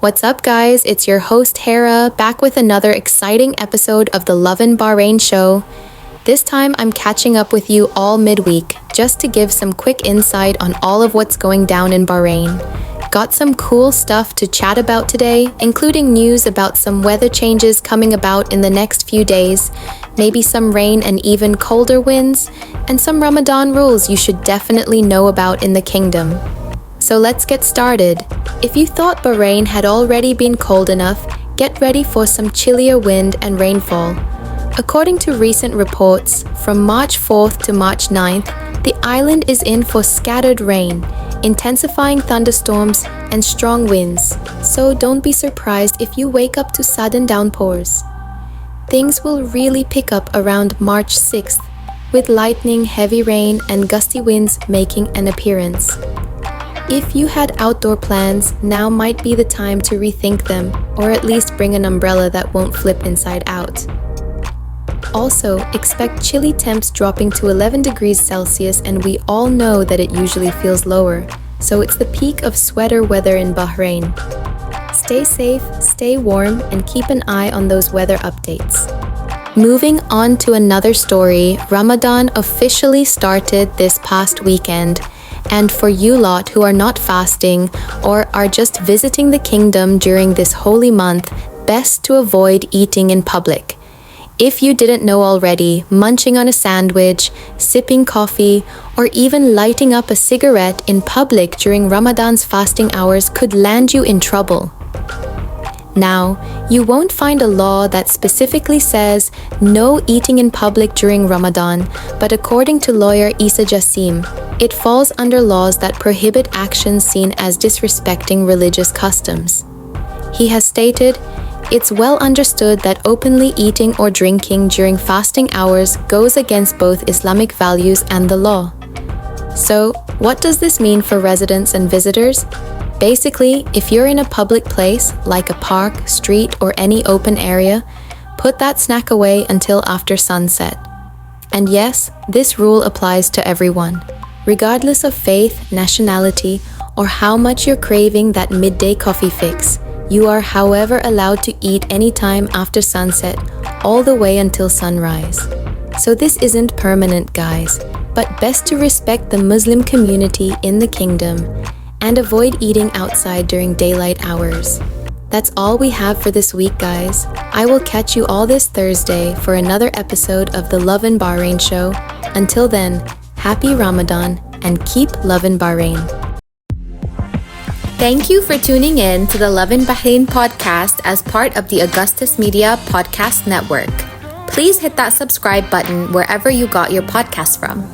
What's up, guys? It's your host, Hera, back with another exciting episode of the Lovin' Bahrain show. This time, I'm catching up with you all midweek, just to give some quick insight on all of what's going down in Bahrain. Got some cool stuff to chat about today, including news about some weather changes coming about in the next few days, maybe some rain and even colder winds, and some Ramadan rules you should definitely know about in the kingdom. So let's get started. If you thought Bahrain had already been cold enough, get ready for some chillier wind and rainfall. According to recent reports, from March 4th to March 9th, the island is in for scattered rain, intensifying thunderstorms and strong winds, so don't be surprised if you wake up to sudden downpours. Things will really pick up around March 6th, with lightning, heavy rain, and gusty winds making an appearance. If you had outdoor plans, now might be the time to rethink them, or at least bring an umbrella that won't flip inside out. Also, expect chilly temps dropping to 11 degrees Celsius, and we all know that it usually feels lower, so it's the peak of sweater weather in Bahrain. Stay safe, stay warm, and keep an eye on those weather updates. Moving on to another story, Ramadan officially started this past weekend. And for you lot who are not fasting or are just visiting the kingdom during this holy month, best to avoid eating in public. If you didn't know already, munching on a sandwich, sipping coffee, or even lighting up a cigarette in public during Ramadan's fasting hours could land you in trouble. Now, you won't find a law that specifically says no eating in public during Ramadan, but according to lawyer Isa Jassim, it falls under laws that prohibit actions seen as disrespecting religious customs. He has stated, "It's well understood that openly eating or drinking during fasting hours goes against both Islamic values and the law." So, what does this mean for residents and visitors? Basically, if you're in a public place, like a park, street, or any open area, put that snack away until after sunset. And yes, this rule applies to everyone, regardless of faith, nationality, or how much you're craving that midday coffee fix. You are, however, allowed to eat anytime after sunset, all the way until sunrise. So this isn't permanent, guys, but best to respect the Muslim community in the kingdom and avoid eating outside during daylight hours. That's all we have for this week, guys. I will catch you all this Thursday for another episode of the Lovin' Bahrain show. Until then, happy Ramadan and keep lovin' Bahrain. Thank you for tuning in to the Lovin' Bahrain podcast as part of the Augustus Media Podcast Network. Please hit that subscribe button wherever you got your podcast from.